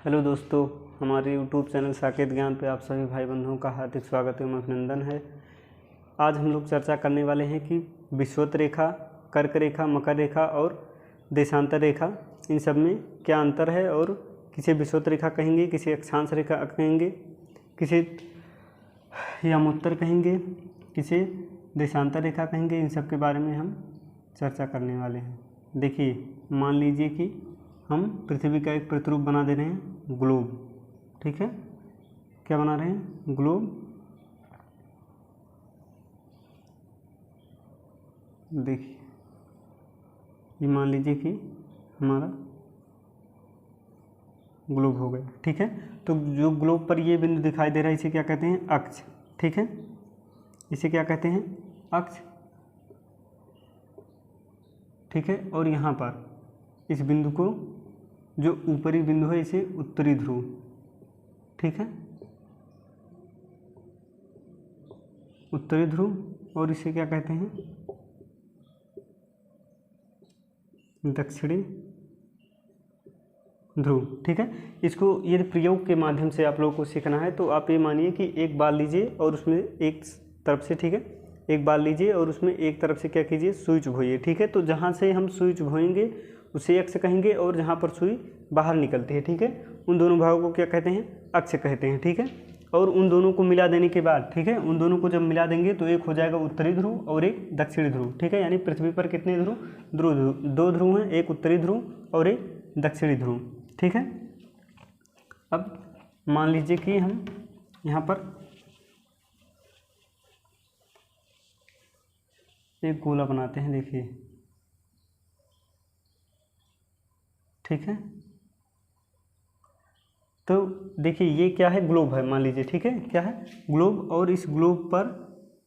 Hello दोस्तों, हमारे YouTube channel Saket ज्ञान पे आप सभी भाई बंधुओं का हार्दिक स्वागत एवं अभिनंदन है। आज हम लोग चर्चा करने वाले हैं कि विषुवत रेखा, कर्क रेखा, मकर रेखा और देशांतर रेखा, इन सब में क्या अंतर है और किसे विषुवत रेखा कहेंगे, किसे अक्षांश रेखा कहेंगे, किसे यामोत्तर कहेंगे, किसे देशांतर रेखा कहेंगे। इन सब के बारे में हम चर्चा करने वाले हैं। देखिए, मान लीजिए कि हम पृथ्वी का एक प्रतिरूप बना दे रहे हैं, ग्लोब। ठीक है, क्या बना रहे हैं? ग्लोब। देखिए, ये मान लीजिए कि हमारा ग्लोब हो गया। ठीक है, तो जो ग्लोब पर ये बिंदु दिखाई दे रहा है इसे क्या कहते हैं? अक्ष। ठीक है, इसे क्या कहते हैं? अक्ष। ठीक है, और यहाँ पर इस बिंदु को, जो ऊपरी बिंदु है, इसे उत्तरी ध्रुव। ठीक है, उत्तरी ध्रुव। और इसे क्या कहते हैं? दक्षिणी ध्रुव। ठीक है, इसको यदि प्रयोग के माध्यम से आप लोगों को सीखना है तो आप ये मानिए कि एक बाल लीजिए और उसमें एक तरफ से, ठीक है, एक बाल लीजिए और उसमें एक तरफ से क्या कीजिए? सुई चुभोइए। ठीक है, तो जहाँ से हम सुई चुभोएंगे उसे अक्ष कहेंगे और जहाँ पर सुई बाहर निकलती है, ठीक है, उन दोनों भागों को क्या कहते हैं? अक्ष कहते हैं। ठीक है, और उन दोनों को मिला देने के बाद, ठीक है, उन दोनों को जब मिला देंगे तो एक हो जाएगा उत्तरी ध्रुव और एक दक्षिणी ध्रुव। ठीक है, यानी पृथ्वी पर कितने ध्रुव? दो ध्रुव हैं, एक उत्तरी ध्रुव और एक दक्षिणी ध्रुव। ठीक है, अब मान लीजिए कि हम यहाँ पर एक गोला बनाते हैं। देखिए, ठीक है, तो देखिए ये क्या है? ग्लोब है, मान लीजिए। ठीक है, क्या है? ग्लोब। और इस ग्लोब पर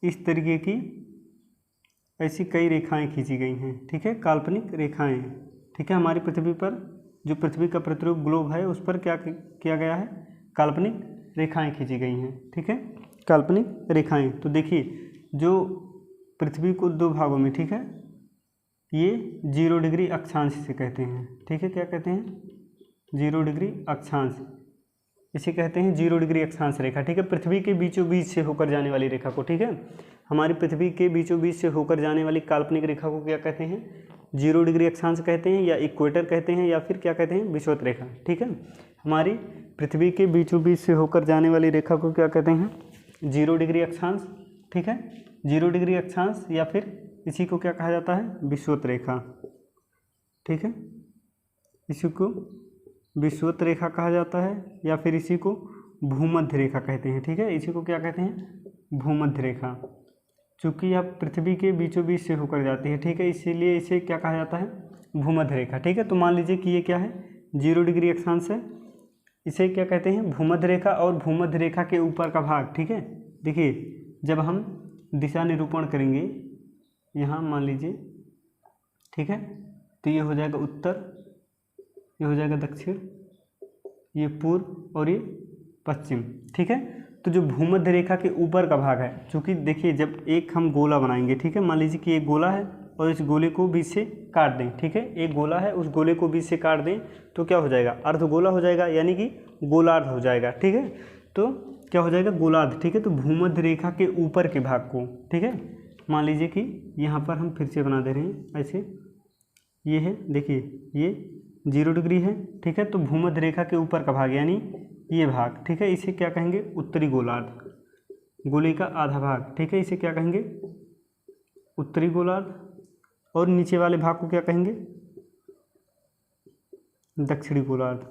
इस तरीके की ऐसी कई रेखाएं खींची गई हैं। ठीक है, काल्पनिक रेखाएं। ठीक है, हमारी पृथ्वी पर जो पृथ्वी का प्रतिरूप ग्लोब है उस पर क्या किया गया है? काल्पनिक रेखाएं खींची गई हैं। ठीक है, काल्पनिक रेखाएं। तो देखिए, जो पृथ्वी को दो भागों में, ठीक है, ये 0 डिग्री अक्षांश से कहते हैं। ठीक है, क्या कहते हैं? 0 डिग्री अक्षांश, इसे कहते हैं 0 डिग्री अक्षांश रेखा। ठीक है, पृथ्वी के बीचों बीच से होकर जाने वाली रेखा को, ठीक है, हमारी पृथ्वी के बीचों बीच से होकर जाने वाली काल्पनिक रेखा को क्या कहते हैं? 0 डिग्री अक्षांश कहते हैं, या इक्वेटर कहते हैं, या फिर क्या कहते हैं? विषुवत रेखा। ठीक है, हमारी पृथ्वी के बीचों बीच से होकर जाने वाली रेखा को क्या कहते हैं? 0 डिग्री अक्षांश। ठीक है, 0 डिग्री अक्षांश, या फिर इसी को क्या कहा जाता है? विषुवत रेखा। ठीक है, इसी को विषुवत रेखा कहा जाता है, या फिर इसी को भूमध्य रेखा कहते हैं। ठीक है, इसी को क्या कहते हैं? भूमध्य रेखा। चूँकि यह पृथ्वी के बीचों बीच से होकर जाती है, ठीक है, इसीलिए इसे क्या कहा जाता है? भूमध्य रेखा। ठीक है, तो मान लीजिए कि ये क्या है? 0 डिग्री अक्षांश है, इसे क्या कहते हैं? भूमध्य रेखा। और भूमध्य रेखा के ऊपर का भाग, ठीक है, देखिए, जब हम दिशा निरूपण करेंगे यहाँ, मान लीजिए, ठीक है, तो ये हो जाएगा उत्तर, ये हो जाएगा दक्षिण, ये पूर्व और ये पश्चिम। ठीक है, तो जो भूमध्य रेखा के ऊपर का भाग है, चूँकि देखिए जब एक हम गोला बनाएंगे, ठीक है, मान लीजिए कि एक गोला है और इस गोले को बीच से काट दें। ठीक है, एक गोला है, उस गोले को बीच से काट दें तो क्या हो जाएगा? अर्धगोला हो जाएगा, यानी कि गोलार्ध हो जाएगा। ठीक है, तो क्या हो जाएगा? गोलार्ध। ठीक है, तो भूमध्य रेखा के ऊपर के भाग को, ठीक है, मान लीजिए कि यहाँ पर हम फिर से बना दे रहे हैं ऐसे, ये है, देखिए ये 0 डिग्री है। ठीक है, तो भूमध्य रेखा के ऊपर का भाग यानी ये भाग, ठीक है, इसे क्या कहेंगे? उत्तरी गोलार्ध, गोले का आधा भाग। ठीक है, इसे क्या कहेंगे? उत्तरी गोलार्ध। और नीचे वाले भाग को क्या कहेंगे? दक्षिणी गोलार्ध।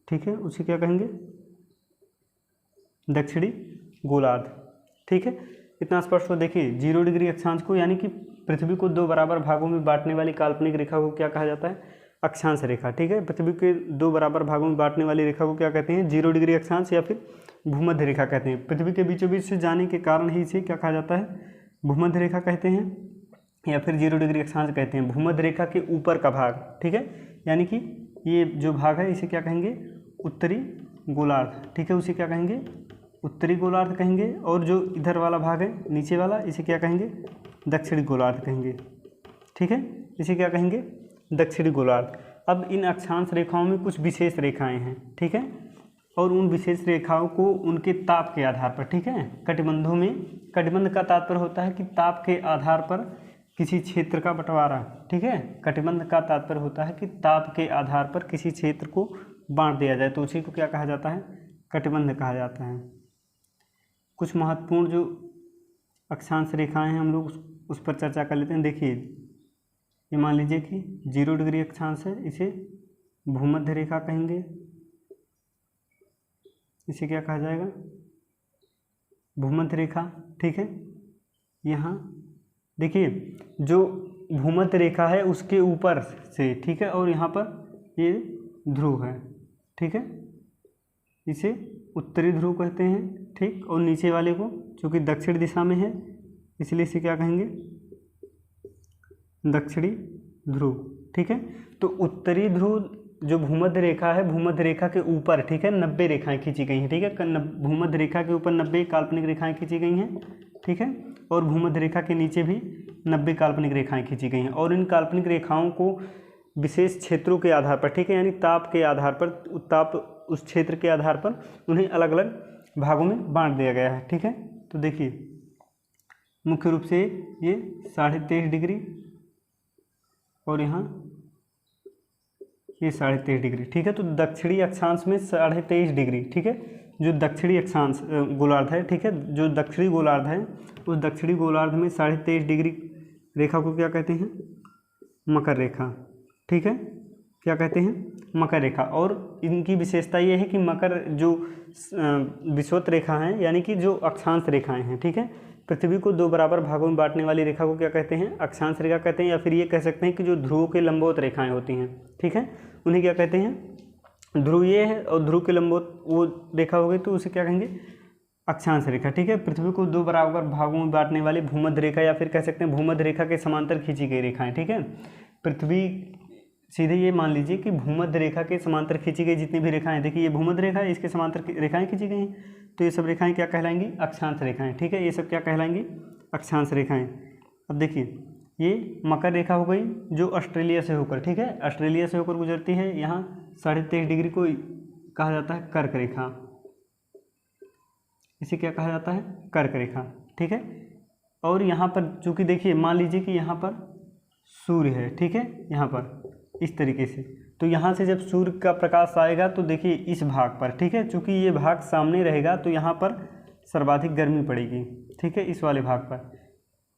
ठीक है, उसे क्या कहेंगे? दक्षिणी गोलार्ध। ठीक है, इतना स्पष्ट हो। देखिए, 0 डिग्री अक्षांश को, यानी कि पृथ्वी को दो बराबर भागों में बांटने वाली काल्पनिक रेखा को क्या कहा जाता है? अक्षांश रेखा। ठीक है, पृथ्वी के दो बराबर भागों में बांटने वाली रेखा को क्या कहते हैं? 0 डिग्री अक्षांश या फिर भूमध्य रेखा कहते हैं। पृथ्वी के बीचों बीच से जाने के कारण ही इसे क्या कहा जाता है? भूमध्य रेखा कहते हैं, या फिर 0 डिग्री अक्षांश कहते हैं। भूमध्य रेखा के ऊपर का भाग, ठीक है, यानी कि ये जो भाग है इसे क्या कहेंगे? उत्तरी गोलार्ध। ठीक है, उसे क्या कहेंगे? उत्तरी गोलार्ध कहेंगे। और जो इधर वाला भाग है, नीचे वाला, इसे क्या कहेंगे? दक्षिणी गोलार्ध कहेंगे। ठीक है, इसे क्या कहेंगे? दक्षिणी गोलार्ध। अब इन अक्षांश रेखाओं में कुछ विशेष रेखाएं हैं, ठीक है, और उन विशेष रेखाओं को उनके ताप के आधार पर, ठीक है, कटिबंधों में, कटिबंध का तात्पर्य होता है कि ताप के आधार पर किसी क्षेत्र का बंटवारा, ठीक है, कटिबंध का तात्पर्य होता है कि ताप के आधार पर किसी क्षेत्र को बांट दिया जाए, तो उसी को क्या कहा जाता है, कटिबंध कहा जाता है। कुछ महत्वपूर्ण जो अक्षांश रेखाएं हैं हम लोग उस पर चर्चा कर लेते हैं। देखिए, ये मान लीजिए कि 0 डिग्री अक्षांश है, इसे भूमध्य रेखा कहेंगे, इसे क्या कहा जाएगा, भूमध्य रेखा, ठीक है। यहाँ देखिए, जो भूमध्य रेखा है उसके ऊपर से, ठीक है, और यहाँ पर ये ध्रुव है, ठीक है, इसे उत्तरी ध्रुव कहते हैं, ठीक, और नीचे वाले को चूँकि दक्षिण दिशा में है इसलिए इसे क्या कहेंगे, दक्षिणी ध्रुव, ठीक है। तो उत्तरी ध्रुव जो भूमध्य रेखा है, भूमध्य रेखा के ऊपर, ठीक है, 90 रेखाएं खींची गई हैं, ठीक है, भूमध्य रेखा के ऊपर 90 काल्पनिक रेखाएं खींची गई हैं, ठीक है, और भूमध्य रेखा के नीचे भी 90 काल्पनिक रेखाएं खींची गई हैं, और इन काल्पनिक रेखाओं को विशेष क्षेत्रों के आधार पर, ठीक है, यानी ताप के आधार पर, ताप उस क्षेत्र के आधार पर उन्हें अलग अलग भागों में बांट दिया गया है, ठीक है। तो देखिए, मुख्य रूप से ये 23.5 डिग्री और यहाँ ये 23.5 डिग्री, ठीक है। तो दक्षिणी अक्षांश में 23.5 डिग्री, ठीक है, जो दक्षिणी अक्षांश गोलार्ध है, ठीक है, जो दक्षिणी गोलार्ध है उस दक्षिणी गोलार्ध में 23.5 डिग्री रेखा को क्या कहते हैं, मकर रेखा, ठीक है, क्या कहते हैं, मकर रेखा। और इनकी विशेषता ये है कि मकर जो विषुवत रेखा है, यानी कि जो अक्षांश रेखाएं हैं, ठीक है, पृथ्वी को 2 बराबर भागों में बांटने वाली रेखा को क्या कहते हैं, अक्षांश रेखा कहते हैं, या फिर ये कह सकते हैं कि जो ध्रुवों के लंबवत रेखाएं होती हैं, ठीक है, उन्हें क्या कहते हैं, ध्रुव ये है और ध्रुव के लंबवत वो रेखा हो गई, तो उसे क्या कहेंगे, अक्षांश रेखा, ठीक है। पृथ्वी को 2 बराबर भागों में बांटने वाली भूमध्य रेखा, या फिर कह सकते हैं भूमध्य रेखा के समांतर खींची गई रेखाएं, ठीक है। पृथ्वी सीधे ये मान लीजिए कि भूमध्य रेखा के समांतर खींची गई जितनी भी रेखाएं, देखिए ये भूमध्य रेखा है, इसके समांतर रेखाएं खींची गई हैं, तो ये सब रेखाएं क्या कहलाएंगी, अक्षांश रेखाएं, ठीक है, ये सब क्या कहलाएंगी, अक्षांश रेखाएं। अब देखिए, ये मकर रेखा हो गई जो ऑस्ट्रेलिया से होकर, ठीक है, ऑस्ट्रेलिया से होकर गुजरती है, यहाँ 23.5 डिग्री को कहा जाता है कर्क रेखा, इसे क्या कहा जाता है, कर्क रेखा, ठीक है। और यहाँ पर चूँकि देखिए, मान लीजिए कि यहाँ पर सूर्य है, ठीक है, यहाँ पर इस तरीके से, तो यहाँ से जब सूर्य का प्रकाश आएगा तो देखिए इस भाग पर, ठीक है, चूँकि ये भाग सामने रहेगा तो यहाँ पर सर्वाधिक गर्मी पड़ेगी, ठीक है, इस वाले भाग पर,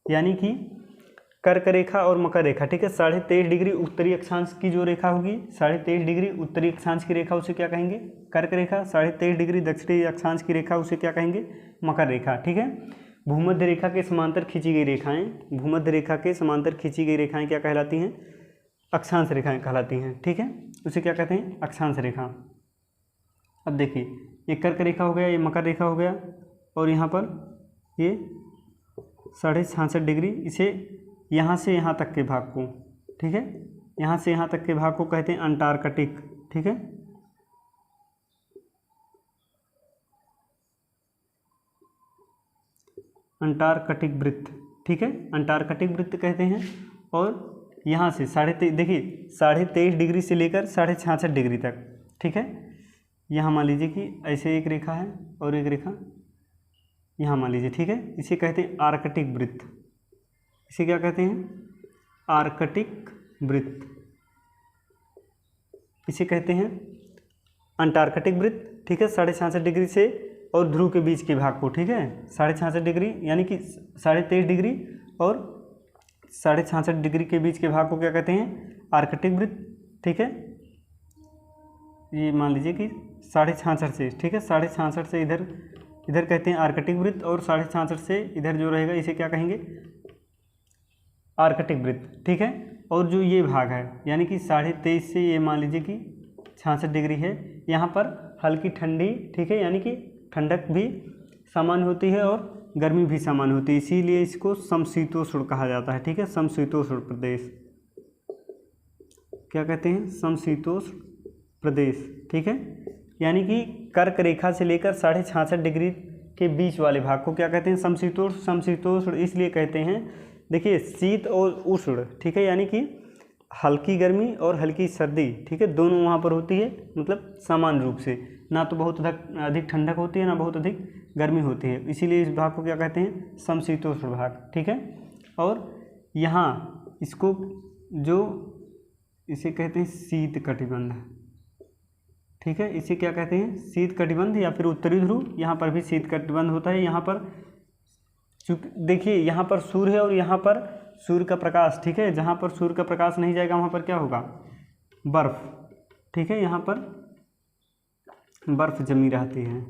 यानी कि कर्क रेखा और मकर रेखा, ठीक है, 23.5 डिग्री उत्तरी अक्षांश की जो रेखा होगी, 23.5 डिग्री उत्तरी अक्षांश की रेखा उसे क्या कहेंगे, कर्क रेखा, 23.5 डिग्री दक्षिणी अक्षांश की रेखा उसे क्या कहेंगे, मकर रेखा, ठीक है। भूमध्य रेखा के समांतर खींची गई रेखाएं, भूमध्य रेखा के समांतर खींची गई रेखाएं क्या कहलाती हैं, अक्षांश रेखाएं कहलाती हैं, ठीक है, उसे क्या कहते हैं, अक्षांश रेखा। अब देखिए, ये कर्क रेखा हो गया, ये मकर रेखा हो गया, और यहाँ पर ये 66.5 डिग्री, इसे यहाँ से यहाँ तक के भाग को, ठीक है, यहाँ से यहाँ तक के भाग को कहते हैं अंटार्कटिक, ठीक है, अंटार्कटिक वृत्त, ठीक है, अंटार्कटिक वृत्त कहते हैं। और यहाँ से 23.5 डिग्री से लेकर 66.5 डिग्री तक, ठीक है, यहाँ मान लीजिए कि ऐसे एक रेखा है और एक रेखा यहाँ मान लीजिए, ठीक है, इसे कहते हैं आर्कटिक वृत्त, इसे क्या कहते हैं, आर्कटिक वृत्त, इसे कहते हैं अंटार्कटिक वृत्त, ठीक है, 66.5 डिग्री से और ध्रुव के बीच के भाग को, ठीक है, 66.5 डिग्री यानी कि 23.5 डिग्री और 66.5 डिग्री के बीच के भाग को क्या कहते हैं, आर्कटिक वृत्त, ठीक है। ये मान लीजिए कि 66.5 से, ठीक है, 66.5 से इधर कहते हैं आर्कटिक वृत्त, और 66.5 से इधर जो रहेगा इसे क्या कहेंगे, आर्कटिक वृत्त, ठीक है। और जो ये भाग है यानी कि 23.5 से ये मान लीजिए कि 66 डिग्री है, यहाँ पर हल्की ठंडी, ठीक है, यानी कि ठंडक भी सामान्य होती है और गर्मी भी सामान्य होती है, इसीलिए इसको समशीतोष्ण कहा जाता है, ठीक है, समशीतोष्ण प्रदेश, क्या कहते हैं, समशीतोष्ण प्रदेश, ठीक है। यानी कि कर्क रेखा से लेकर 66.5 डिग्री के बीच वाले भाग को क्या कहते हैं, समशीतोष्ण। समशीतोष्ण इसलिए कहते हैं, देखिए शीत और उष्ण, ठीक है, यानी कि हल्की गर्मी और हल्की सर्दी, ठीक है, दोनों वहाँ पर होती है, मतलब समान रूप से, ना तो बहुत अधिक ठंडक होती है ना बहुत अधिक गर्मी होती है, इसीलिए इस भाग को क्या कहते हैं, समशीतोष्ण भाग, ठीक है। और यहाँ इसको जो इसे कहते हैं शीत कटिबंध, ठीक है, इसे क्या कहते हैं, शीत कटिबंध या फिर उत्तरी ध्रुव, यहाँ पर भी शीत कटिबंध होता है। यहाँ पर चूँकि देखिए यहाँ पर सूर्य है और यहाँ पर सूर्य का प्रकाश, ठीक है, जहाँ पर सूर्य का प्रकाश नहीं जाएगा वहाँ पर क्या होगा, बर्फ, ठीक है, यहाँ पर बर्फ जमी रहती है,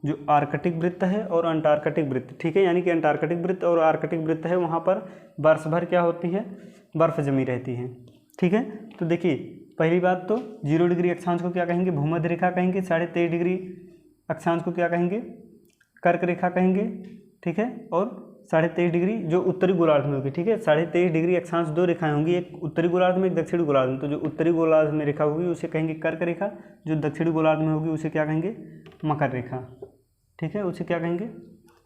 जो आर्कटिक वृत्त है और अंटार्कटिक वृत्त, ठीक है, यानी कि अंटार्कटिक वृत्त और आर्कटिक वृत्त है, वहाँ पर वर्ष भर क्या होती है, बर्फ जमी रहती है, ठीक है। तो देखिए पहली बात तो 0 डिग्री अक्षांश को क्या कहेंगे, भूमध्य रेखा कहेंगे, 23.5 डिग्री अक्षांश को क्या कहेंगे, कर्क रेखा कहेंगे, ठीक है, और 23.5 डिग्री जो उत्तरी गोलार्ध में होगी, ठीक है, 23.5 डिग्री अक्षांश दो रेखाएं होंगी, एक उत्तरी गोलार्ध में एक दक्षिणी गोलार्ध में, तो जो उत्तरी गोलार्ध में रेखा होगी उसे कहेंगे कर्क रेखा, जो दक्षिणी गोलार्ध में होगी उसे क्या कहेंगे, मकर रेखा, ठीक है, उसे क्या कहेंगे,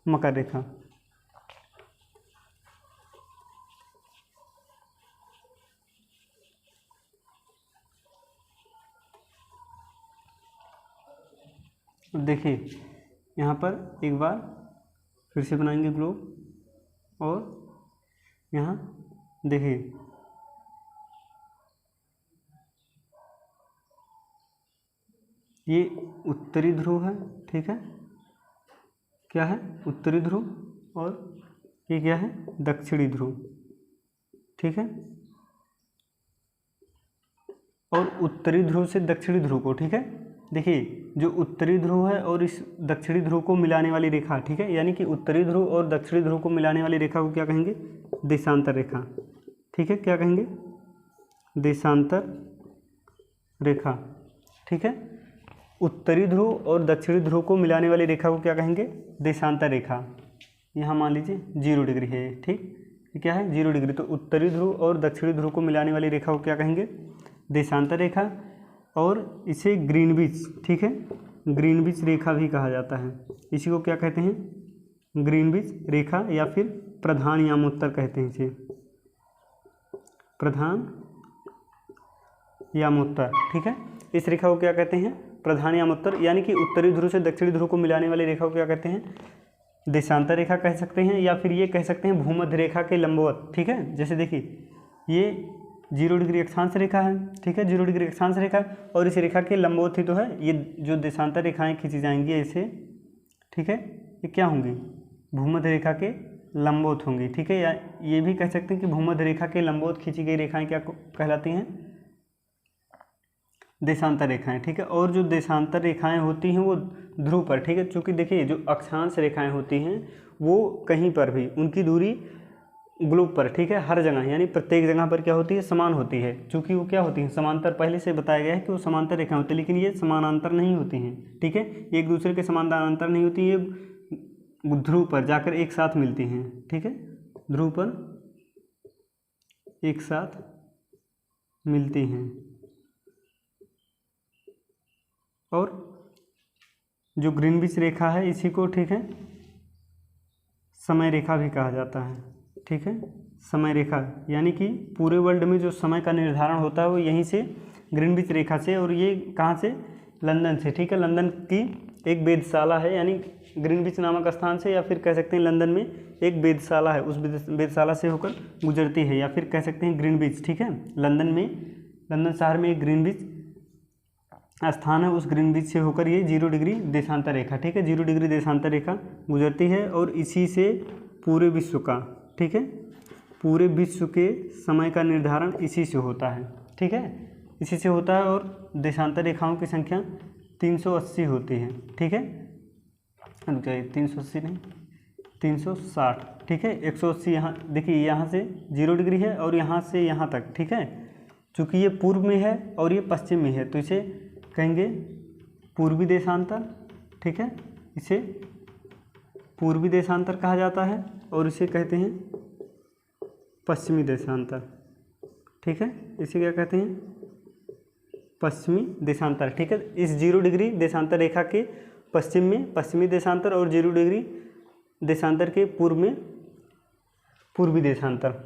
मकर रेखा। देखिए यहाँ पर एक बार फिर से बनाएंगे ग्लोब, और यहाँ देखिए ये उत्तरी ध्रुव है, ठीक है, क्या है, उत्तरी ध्रुव, और ये क्या है, दक्षिणी ध्रुव, ठीक है, और उत्तरी ध्रुव से दक्षिणी ध्रुव को, ठीक है, देखिए जो उत्तरी ध्रुव है और इस दक्षिणी ध्रुव को मिलाने वाली रेखा, ठीक है, यानी कि उत्तरी ध्रुव और दक्षिणी ध्रुव को मिलाने वाली रेखा को क्या कहेंगे, देशांतर रेखा, ठीक है, क्या कहेंगे, देशांतर रेखा, ठीक है। उत्तरी ध्रुव और दक्षिणी ध्रुव को मिलाने वाली रेखा को क्या कहेंगे, देशांतर रेखा। यहाँ मान लीजिए 0 डिग्री है, ठीक, ये क्या है, 0 डिग्री, तो उत्तरी ध्रुव और दक्षिणी ध्रुव को मिलाने वाली रेखा को क्या कहेंगे, देशांतर रेखा, और इसे ग्रीनविच, ठीक है, ग्रीनविच रेखा भी कहा जाता है, इसी को क्या कहते हैं, ग्रीनविच रेखा, या फिर प्रधान यामोत्तर कहते हैं इसे, प्रधान यामोत्तर, ठीक है, इस रेखा को क्या कहते हैं, प्रधान यामोत्तर, यानी कि उत्तरी ध्रुव से दक्षिणी ध्रुव को मिलाने वाली रेखा को क्या कहते हैं, देशांतर रेखा कह सकते हैं, या फिर ये कह सकते हैं भूमध्य रेखा के लंबवत, ठीक है। जैसे देखिए ये 0 डिग्री अक्षांश रेखा है, ठीक है, 0 डिग्री अक्षांश रेखा, और इस रेखा के लंबवत ही तो है, ये जो देशांतर रेखाएं खींची जाएंगी ऐसे, ठीक है, ये क्या होंगी, भूमध्य रेखा के लंबवत होंगी, ठीक है, या ये भी कह सकते हैं कि भूमध्य रेखा के लंबवत खींची गई रेखाएं क्या कहलाती हैं, देशांतर रेखाएं, ठीक है। और जो देशांतर रेखाएं होती हैं वो ध्रुव पर, ठीक है, चूँकि देखिए जो अक्षांश रेखाएं होती हैं वो कहीं पर भी उनकी दूरी ग्लोब पर, ठीक है, हर जगह, यानी प्रत्येक जगह पर क्या होती है, समान होती है, चूँकि वो क्या होती है, समांतर, पहले से बताया गया है कि वो समांतर रेखाएं होती है, लेकिन ये समानांतर नहीं होती हैं, ठीक है, एक दूसरे के समानांतर नहीं होती, ये ध्रुव पर जाकर एक साथ मिलती हैं, ठीक है, ध्रुव पर एक साथ मिलती हैं। और जो ग्रीनविच रेखा है इसी को, ठीक है, समय रेखा भी कहा जाता है, ठीक है, समय रेखा, यानी कि पूरे वर्ल्ड में जो समय का निर्धारण होता है वो यहीं से ग्रीनविच रेखा से, और ये कहाँ से, लंदन से, ठीक है, लंदन की एक वेधशाला है, यानी ग्रीनविच नामक स्थान से, या फिर कह सकते हैं लंदन में एक वेधशाला है, उस वेधशाला से होकर गुजरती है, या फिर कह सकते हैं ग्रीनविच, ठीक है, लंदन शहर में एक ग्रीनविच स्थान है, उस ग्रीनविच से होकर ये 0 डिग्री देशांतर रेखा, ठीक है, 0 डिग्री देशांतर रेखा गुजरती है, और इसी से पूरे विश्व का, ठीक है, पूरे विश्व के समय का निर्धारण इसी से होता है, ठीक है, इसी से होता है, और देशांतर रेखाओं की संख्या 380 होती है, ठीक है, 380 नहीं 360, ठीक है, 180 यहाँ देखिए, यहाँ से 0 डिग्री है और यहाँ से यहाँ तक, ठीक है, चूँकि ये पूर्व में है और ये पश्चिम में है तो इसे कहेंगे पूर्वी देशांतर, ठीक है, इसे पूर्वी देशांतर कहा जाता है, और इसे कहते हैं पश्चिमी देशांतर, ठीक है, इसे क्या कहते हैं, पश्चिमी देशांतर, ठीक है। इस 0 डिग्री देशांतर रेखा के पश्चिम में पश्चिमी देशांतर, और 0 डिग्री देशांतर के पूर्व में पूर्वी देशांतर।